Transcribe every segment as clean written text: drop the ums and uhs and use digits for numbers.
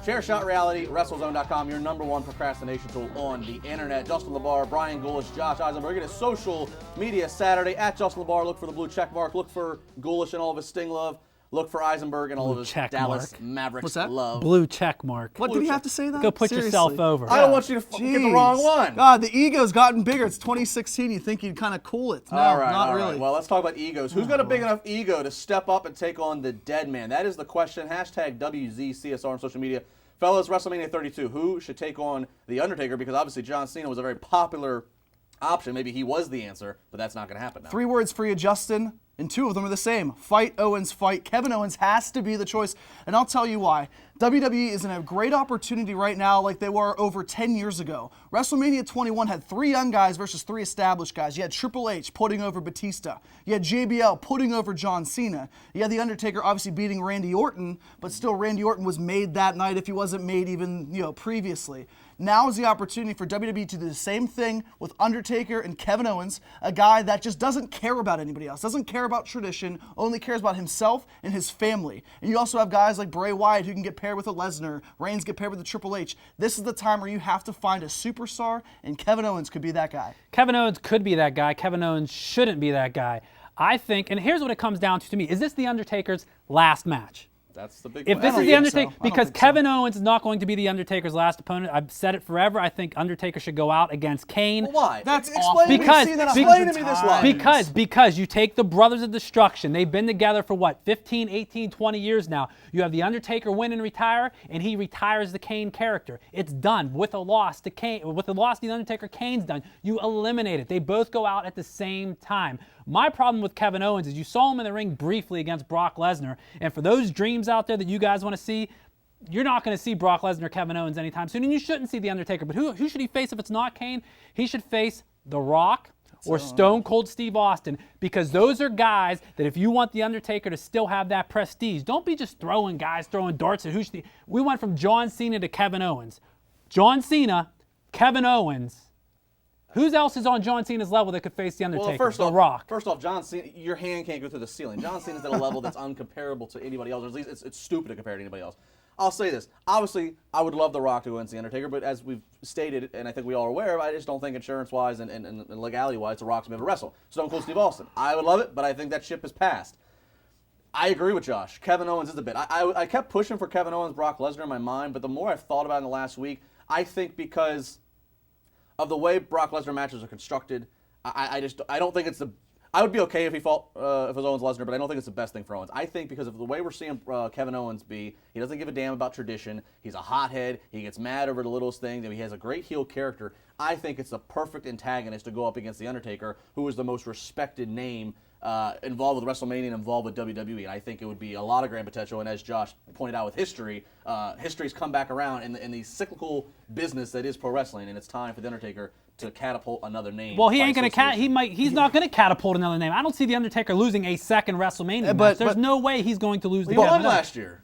Chairshot Reality, WrestleZone.com, your #1 procrastination tool on the internet. Justin LaBar, Brian Ghoulish, Josh Eisenberg. It is social media Saturday at Justin LaBar. Look for the blue check mark. Look for Ghoulish and all of his Sting love. Look for Eisenberg and all of his Dallas Mavericks What's that? love. Blue check mark. What did he have to say that? Go put yourself over. I don't want you to get the wrong one. God, the ego's gotten bigger. It's 2016. You think you'd kind of cool it. No, all right, not all really. right. Well, let's talk about egos. Who's got a big enough ego to step up and take on the dead man? That is the question. Hashtag WZCSR on social media. Fellas, WrestleMania 32, who should take on The Undertaker? Because obviously John Cena was a very popular option. Maybe he was the answer, but that's not going to happen now. 3 words for you, Justin, and 2 of them are the same. Fight Owens, fight. Kevin Owens has to be the choice, and I'll tell you why. WWE is in a great opportunity right now like they were over 10 years ago. WrestleMania 21 had 3 young guys versus 3 established guys. You had Triple H putting over Batista. You had JBL putting over John Cena. You had The Undertaker obviously beating Randy Orton, but still Randy Orton was made that night if he wasn't made even previously. Now is the opportunity for WWE to do the same thing with Undertaker and Kevin Owens, a guy that just doesn't care about anybody else, doesn't care about tradition, only cares about himself and his family. And you also have guys like Bray Wyatt who can get paired with a Lesnar, Reigns get paired with a Triple H. This is the time where you have to find a superstar, and Kevin Owens could be that guy. Kevin Owens could be that guy. Kevin Owens shouldn't be that guy. I think, and here's what it comes down to me, is this The Undertaker's last match? That's the big If question. this is The Undertaker, because Kevin Owens is not going to be The Undertaker's last opponent. I've said it forever. I think Undertaker should go out against Kane. Well, why? That's explain awful. Because- explain to me this line. Because you take the Brothers of Destruction. They've been together for what, 15, 18, 20 years now. You have The Undertaker win and retire, and he retires the Kane character. It's done. With a loss to Kane, with a loss to The Undertaker, Kane's done. You eliminate it. They both go out at the same time. My problem with Kevin Owens is you saw him in the ring briefly against Brock Lesnar, and for those dreams out there that you guys want to see, you're not going to see Brock Lesnar or Kevin Owens anytime soon, and you shouldn't see The Undertaker. But who should he face if it's not Kane? He should face The Rock or Stone Cold Steve Austin, because those are guys that if you want The Undertaker to still have that prestige, don't be just throwing darts at who should. We went from John Cena to Kevin Owens. John Cena, Kevin Owens. Who else is on John Cena's level that could face The Undertaker? Well, The Rock. First off, John Cena, your hand can't go through the ceiling. John Cena's at a level that's uncomparable to anybody else. Or at least it's stupid to compare to anybody else. I'll say this. Obviously, I would love The Rock to go against The Undertaker, but as we've stated, and I think we all are aware of, I just don't think insurance-wise and legality-wise The Rock's going to be able to wrestle. Stone Cold Steve Austin. I would love it, but I think that ship has passed. I agree with Josh. Kevin Owens is the bit. I kept pushing for Kevin Owens, Brock Lesnar in my mind, but the more I've thought about it in the last week, I think because of the way Brock Lesnar matches are constructed, I don't think it's the. I would be okay if he fought if it was Owens Lesnar, but I don't think it's the best thing for Owens. I think because of the way we're seeing Kevin Owens be, he doesn't give a damn about tradition. He's a hothead. He gets mad over the littlest things. And he has a great heel character. I think it's the perfect antagonist to go up against The Undertaker, who is the most respected name involved with WrestleMania and involved with WWE. And I think it would be a lot of grand potential. And as Josh pointed out with history, history's come back around in the cyclical business that is pro wrestling, and it's time for The Undertaker to catapult another name. Well, he ain't gonna he's not gonna catapult another name. I don't see The Undertaker losing a second WrestleMania match. There's no way he's going to lose the He won last year.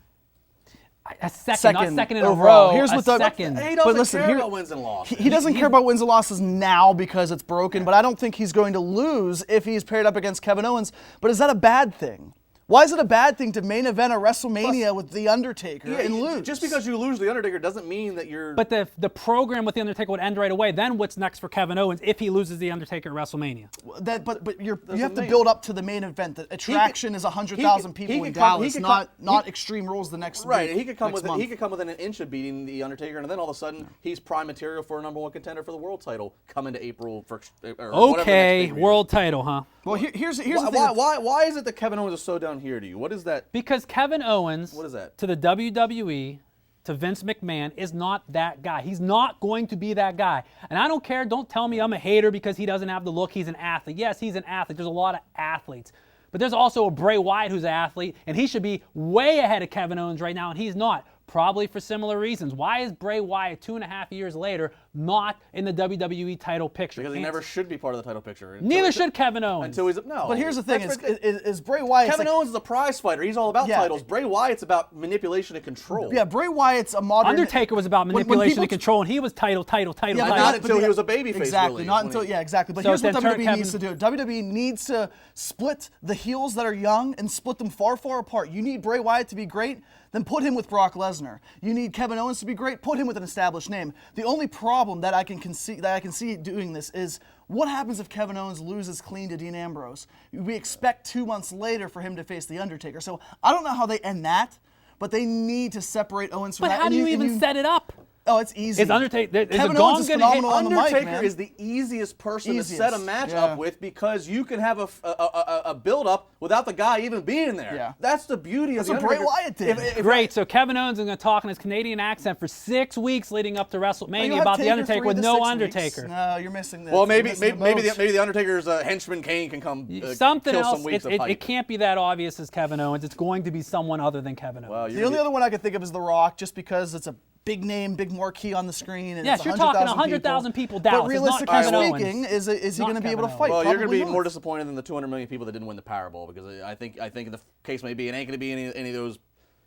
A second, not second in a overall. row. Here's what second. He doesn't care about wins and losses. He doesn't care about wins and losses now because it's broken, but I don't think he's going to lose if he's paired up against Kevin Owens. But is that a bad thing? Why is it a bad thing to main event a WrestleMania with The Undertaker and lose? Just because you lose The Undertaker doesn't mean that you're... But the program with The Undertaker would end right away. Then what's next for Kevin Owens if he loses The Undertaker at WrestleMania? But you have to build up to the main event. The attraction is 100,000 people in Dallas, not Extreme Rules the next Right, week, he could come within an inch of beating The Undertaker, and then all of a sudden he's prime material for a #1 contender for the world title coming to April or whatever the next world title, huh? Well, here's the thing. Why is it that Kevin Owens is so down here to you? What is that? Because Kevin Owens, what is that? To the WWE, to Vince McMahon, is not that guy. He's not going to be that guy. And I don't care. Don't tell me I'm a hater because he doesn't have the look. He's an athlete. Yes, he's an athlete. There's a lot of athletes. But there's also a Bray Wyatt who's an athlete, and he should be way ahead of Kevin Owens right now, and he's not. Probably for similar reasons. Why is Bray Wyatt 2.5 years later not in the WWE title picture. Because he never should be part of the title picture. Neither should Kevin Owens. Until he's no. But here's the thing: That's is Bray Wyatt? Kevin Owens is a prize fighter. He's all about Yeah. titles. Bray Wyatt's about manipulation and control. Yeah, Bray Wyatt's a modern. Undertaker was about when manipulation people and control, and he was title. Yeah, but but not until he was a babyface, Exactly, really, not when until he- exactly. But So here's what then turn WWE needs to do. WWE needs to split the heels that are young and split them far, far apart. You need Bray Wyatt to be great, then put him with Brock Lesnar. You need Kevin Owens to be great, put him with an established name. The only problem that I can see doing this is what happens if Kevin Owens loses clean to Dean Ambrose? We expect 2 months later for him to face The Undertaker. So I don't know how they end that, but they need to separate Owens from But that. how And do you even set it up? Oh, it's easy. Is Undertaker? Is Kevin a gong Owens is gonna hit? phenomenal on the mic, Undertaker man. is the easiest person to Easiest, set a match yeah. up with because you can have a build-up without the guy even being there. Yeah. That's the beauty That's of the what Bray Undertaker. Wyatt did. If Great. So Kevin Owens is going to talk in his Canadian accent for 6 weeks leading up to You'll WrestleMania have about the Taker Undertaker 3 with to no 6 weeks. Undertaker. No, you're missing that. Well, You're maybe missing maybe the the Undertaker's henchman Kane can come Something kill else. some weeks of It hype. can't be that obvious as Kevin Owens. It's going to be someone other than Kevin Owens. Well, The only other one I could think of is The Rock, just because it's a big name, big marquee on the screen. And Yes, it's you're talking 100,000 people But Dallas. It's not realistically Kevin speaking, Owens. is he Not going to be able to Kevin fight? Well, you're going to Probably be not. more disappointed than the 200 million people that didn't win the Powerball because I think the case may be it ain't going to be any of those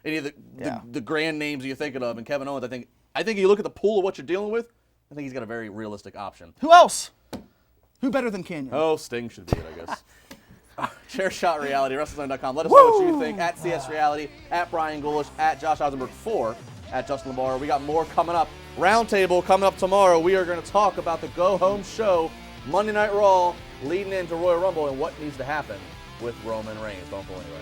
the grand names you're thinking of. And Kevin Owens, I think you look at the pool of what you're dealing with. I think he's got a very realistic option. Who else? Who better than Canyon? Oh, Sting should be it, I guess. Share Shot Reality, WrestleZone.com. Let us know what you think. At CS Reality, at Brian Goulish, at Josh Eisenberg 4, at Justin LeBar. We got more coming up. Roundtable coming up tomorrow. We are going to talk about the go-home show, Monday Night Raw, leading into Royal Rumble, and what needs to happen with Roman Reigns. Don't go anywhere.